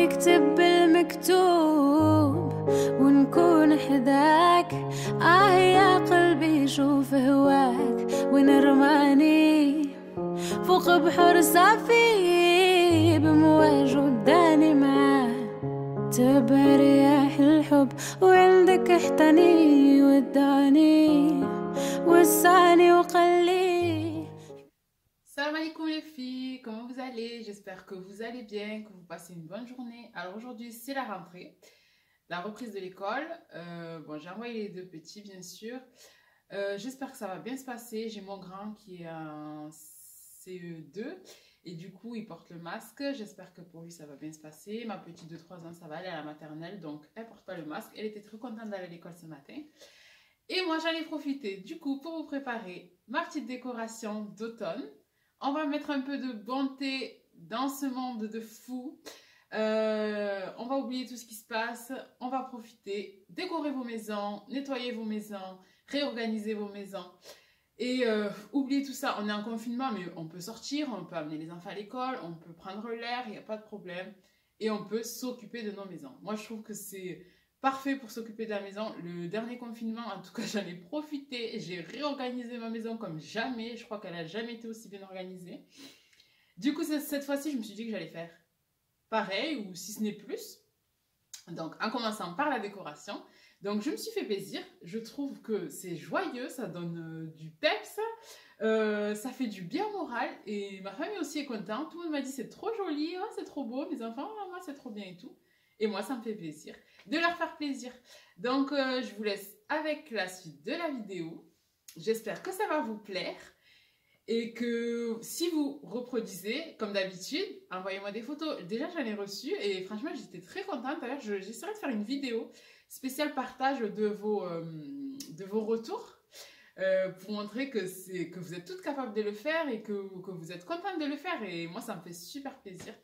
نكتب بالمكتوب ونكون حداك. يا قلبي شوف هواك ونرماني فوق بحر صافي بمواج وداني معاه. تبع رياح الحب وعندك احتني وداني وسعني وقلي. Salam alaikum les filles, comment vous allez? J'espère que vous allez bien, que vous passez une bonne journée. Alors aujourd'hui c'est la rentrée, la reprise de l'école. Bon, j'ai envoyé les deux petits bien sûr. J'espère que ça va bien se passer. J'ai mon grand qui est en CE2 et du coup il porte le masque. J'espère que pour lui ça va bien se passer. Ma petite de 3 ans ça va aller à la maternelle, donc elle porte pas le masque. Elle était très contente d'aller à l'école ce matin. Et moi j'en ai profité du coup pour vous préparer ma petite décoration d'automne. On va mettre un peu de bonté dans ce monde de fou. On va oublier tout ce qui se passe. On va profiter, décorer vos maisons, nettoyer vos maisons, réorganiser vos maisons. Et oublier tout ça. On est en confinement, mais on peut sortir, on peut amener les enfants à l'école, on peut prendre l'air, il n'y a pas de problème. Et on peut s'occuper de nos maisons. Moi, je trouve que c'est parfait pour s'occuper de la maison. Le dernier confinement, en tout cas, j'en ai profité. J'ai réorganisé ma maison comme jamais. Je crois qu'elle n'a jamais été aussi bien organisée. Du coup, cette fois-ci, je me suis dit que j'allais faire pareil, ou si ce n'est plus. Donc, en commençant par la décoration. Donc, je me suis fait plaisir. Je trouve que c'est joyeux, ça donne du peps. Ça fait du bien au moral. Et ma famille aussi est contente. Tout le monde m'a dit c'est trop joli, oh, c'est trop beau. Mes enfants, oh, moi, c'est trop bien et tout. Et moi, ça me fait plaisir de leur faire plaisir. Donc, je vous laisse avec la suite de la vidéo. J'espère que ça va vous plaire. Et que si vous reproduisez, comme d'habitude, envoyez-moi des photos. Déjà, j'en ai reçu et franchement, j'étais très contente. D'ailleurs, j'essaierai de faire une vidéo spéciale partage de vos retours pour montrer que vous êtes toutes capables de le faire et que vous êtes contentes de le faire. Et moi, ça me fait super plaisir.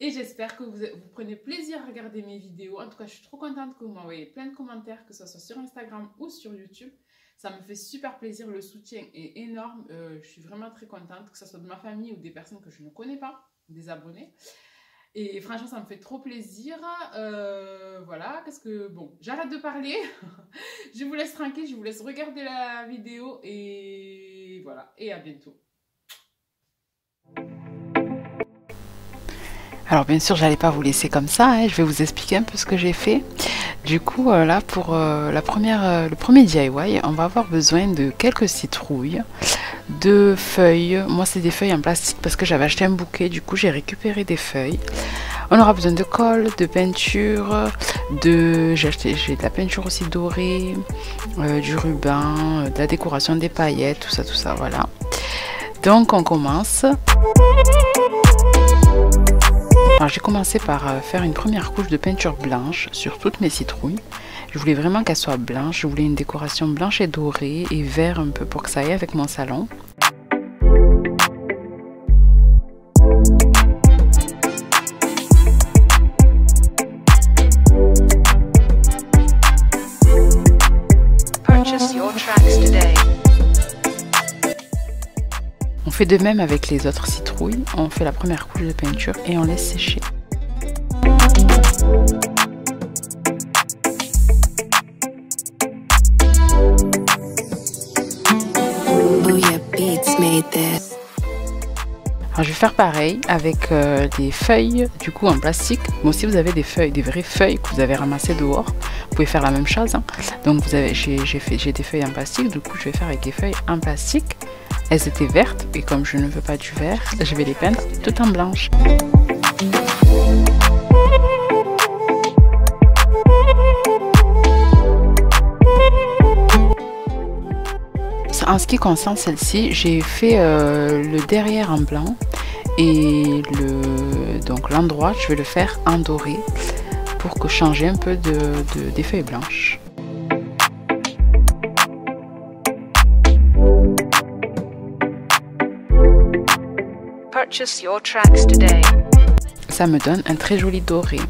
Et j'espère que vous prenez plaisir à regarder mes vidéos. En tout cas, je suis trop contente que vous m'envoyez plein de commentaires, que ce soit sur Instagram ou sur YouTube. Ça me fait super plaisir. Le soutien est énorme. Je suis vraiment très contente, que ce soit de ma famille ou des personnes que je ne connais pas, des abonnés. Et franchement, ça me fait trop plaisir. Voilà, bon, j'arrête de parler. Je vous laisse tranquille, je vous laisse regarder la vidéo. Et voilà, et à bientôt. Alors bien sûr, j'allais pas vous laisser comme ça, hein. Je vais vous expliquer un peu ce que j'ai fait. Du coup, là pour le premier DIY, on va avoir besoin de quelques citrouilles, de feuilles. Moi, c'est des feuilles en plastique parce que j'avais acheté un bouquet. Du coup, j'ai récupéré des feuilles. On aura besoin de colle, de peinture, j'ai de la peinture aussi dorée, du ruban, de la décoration, des paillettes, tout ça, voilà. Donc, on commence. Alors j'ai commencé par faire une première couche de peinture blanche sur toutes mes citrouilles. Je voulais vraiment qu'elles soient blanches, je voulais une décoration blanche et dorée et vert un peu pour que ça aille avec mon salon. On fait de même avec les autres citrouilles, on fait la première couche de peinture et on laisse sécher. Alors je vais faire pareil avec des feuilles du coup en plastique. Bon, si vous avez des feuilles, des vraies feuilles que vous avez ramassées dehors, vous pouvez faire la même chose, hein. Donc j'ai des feuilles en plastique, du coup je vais faire avec des feuilles en plastique. Elles étaient vertes et comme je ne veux pas du vert, je vais les peindre tout en blanche. En ce qui concerne celle-ci, j'ai fait le derrière en blanc et donc l'endroit, je vais le faire en doré pour que changer un peu des feuilles blanches. Ça me donne un très joli doré.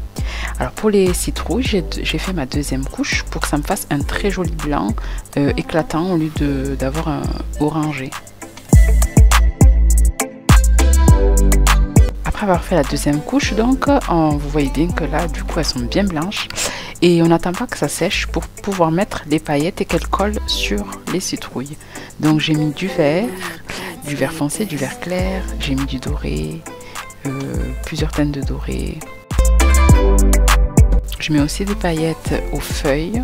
Alors pour les citrouilles, j'ai fait ma deuxième couche pour que ça me fasse un très joli blanc éclatant au lieu d'avoir un orangé. Après avoir fait la deuxième couche, donc vous voyez bien que là du coup elles sont bien blanches et on n'attend pas que ça sèche pour pouvoir mettre les paillettes et qu'elles collent sur les citrouilles. Donc j'ai mis du vert foncé, du vert clair, j'ai mis du doré, plusieurs teintes de doré. Je mets aussi des paillettes aux feuilles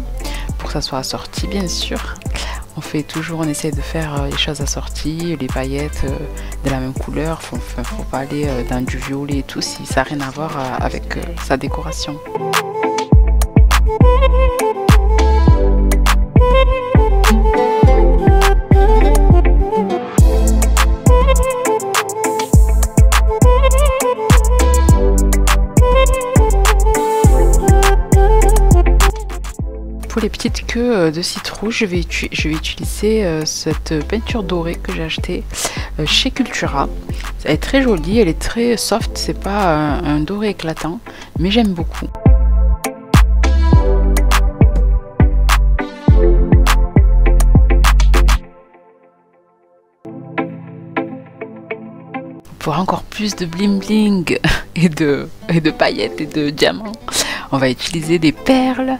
pour que ça soit assorti bien sûr. On essaie de faire les choses assorties, les paillettes de la même couleur. Faut pas aller dans du violet et tout si ça n'a rien à voir avec sa décoration. Pour les petites queues de citrouille, je vais utiliser cette peinture dorée que j'ai achetée chez Cultura. Elle est très jolie, elle est très soft, c'est pas un doré éclatant, mais j'aime beaucoup. Pour encore plus de bling bling et de paillettes et de diamants, on va utiliser des perles,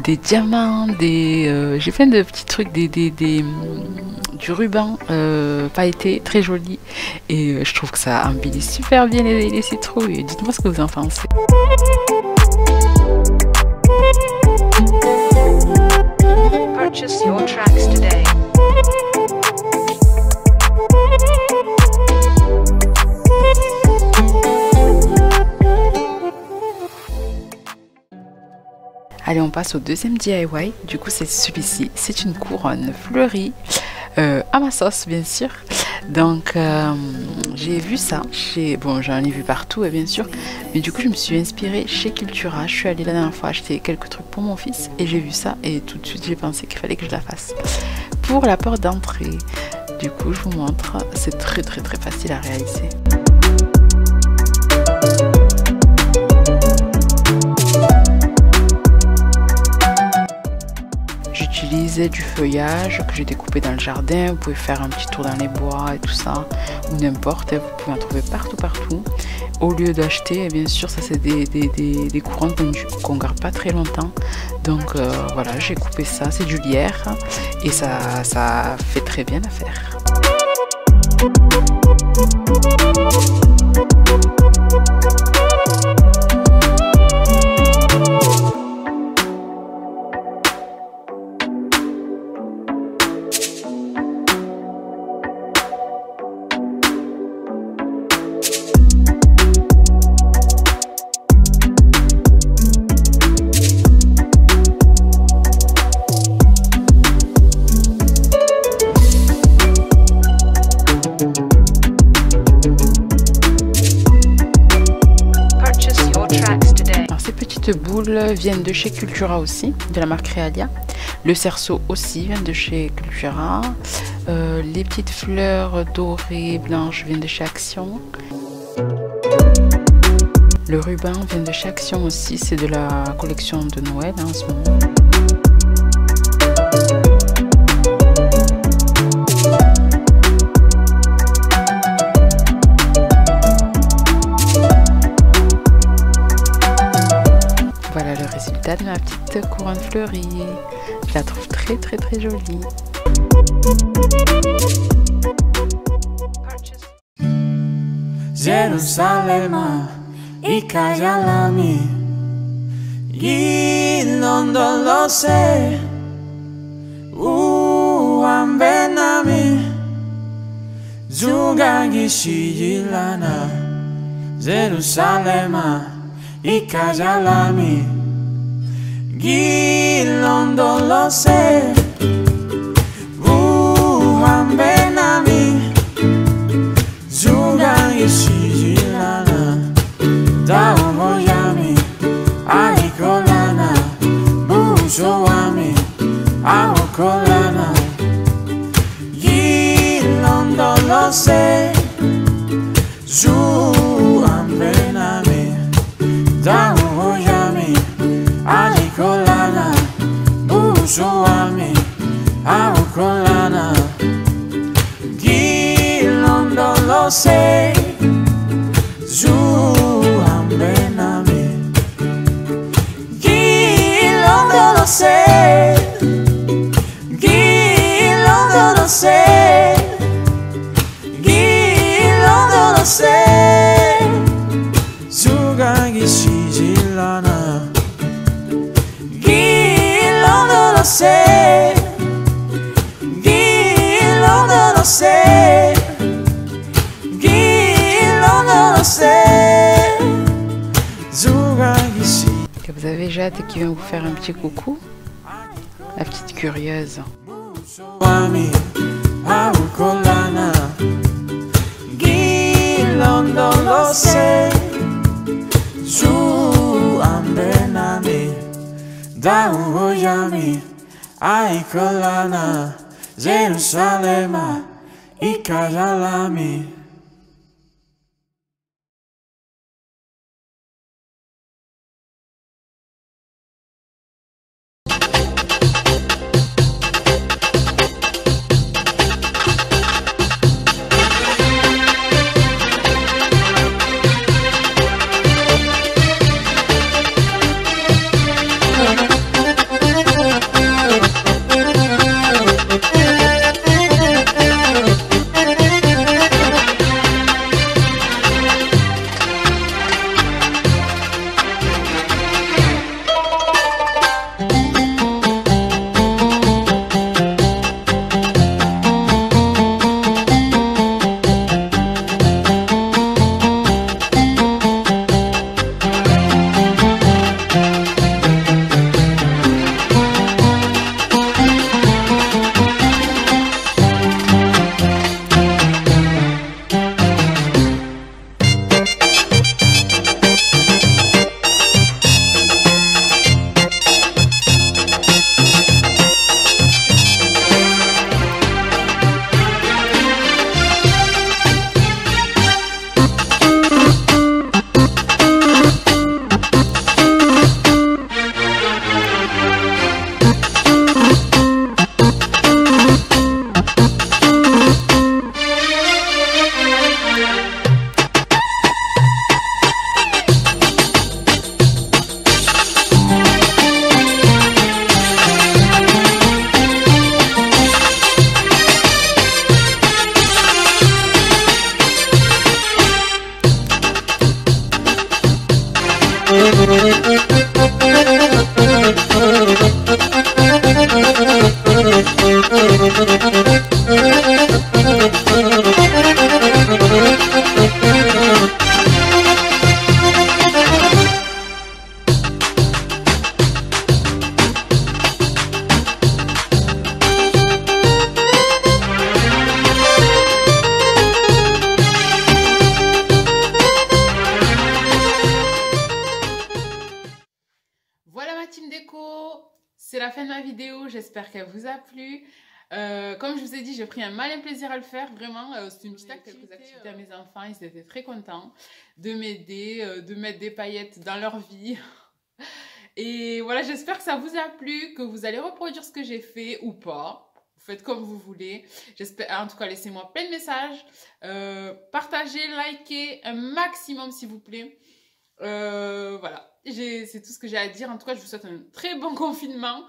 des diamants, j'ai plein de petits trucs, du ruban pailleté très joli et je trouve que ça embellit super bien les citrouilles. Dites-moi ce que vous en pensez. Purchase your tracks today. Allez, on passe au deuxième DIY. Du coup, c'est celui-ci. C'est une couronne fleurie à ma sauce, bien sûr. Donc, j'ai vu ça. Bon, j'en ai vu partout, bien sûr. Mais du coup, je me suis inspirée chez Cultura. Je suis allée la dernière fois acheter quelques trucs pour mon fils. Et j'ai vu ça. Et tout de suite, j'ai pensé qu'il fallait que je la fasse. Pour la porte d'entrée, du coup, je vous montre. C'est très, très, très facile à réaliser. J'utilisais du feuillage que j'ai découpé dans le jardin. Vous pouvez faire un petit tour dans les bois et tout ça, ou n'importe, vous pouvez en trouver partout. Au lieu d'acheter, bien sûr, ça c'est des couronnes qu'on garde pas très longtemps. Donc voilà, j'ai coupé ça, c'est du lierre et ça fait très bien l'affaire. Ces boules viennent de chez Cultura aussi, de la marque Realia. Le cerceau aussi vient de chez Cultura. Les petites fleurs dorées blanches viennent de chez Action. Le ruban vient de chez Action aussi, c'est de la collection de Noël en ce moment. Voilà le résultat de ma petite couronne fleurie. Je la trouve très très très jolie. Jerusalem, ikayalami, ilondolose, uambenami, zugagishiyilana. Jerusalem, ikayalami, ilondolose, uambenami, zugagishiyilana. Daomoyami, alikolana, buzoami, aokolana, ilondolose, zuambenami. Daomoyami, alikolana, buzoami, aokolana, que vous avez Jade qui vient vous faire un petit coucou. La petite curieuse. Wami, Aukolana, Gilondo lo sé, Su Ambenami, Dauyami, Aikolana, Jerusalema, Ikajalami. Voilà ma team déco, c'est la fin de ma vidéo, j'espère qu'elle vous a plu. Comme je vous ai dit, j'ai pris un malin plaisir à le faire, vraiment. C'est une petite activité à mes enfants, ils étaient très contents de m'aider, de mettre des paillettes dans leur vie. Et voilà, j'espère que ça vous a plu, que vous allez reproduire ce que j'ai fait ou pas. Vous faites comme vous voulez. J'espère, en tout cas, laissez-moi plein de messages. Partagez, likez un maximum s'il vous plaît. Voilà, c'est tout ce que j'ai à dire. En tout cas, je vous souhaite un très bon confinement.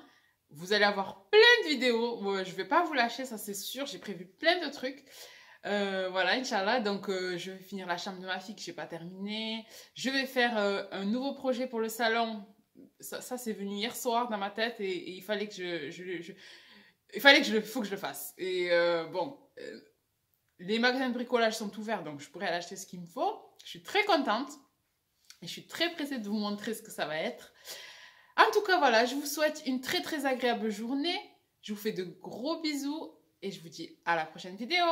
Vous allez avoir plein de vidéos. Je ne vais pas vous lâcher, ça c'est sûr. J'ai prévu plein de trucs. Voilà, Inch'Allah. Donc, je vais finir la chambre de ma fille que je n'ai pas terminée. Je vais faire un nouveau projet pour le salon. Ça c'est venu hier soir dans ma tête et il fallait que faut que je le fasse. Et bon, les magasins de bricolage sont ouverts, donc je pourrais aller acheter ce qu'il me faut. Je suis très contente. Et je suis très pressée de vous montrer ce que ça va être. En tout cas, voilà, je vous souhaite une très très agréable journée. Je vous fais de gros bisous et je vous dis à la prochaine vidéo.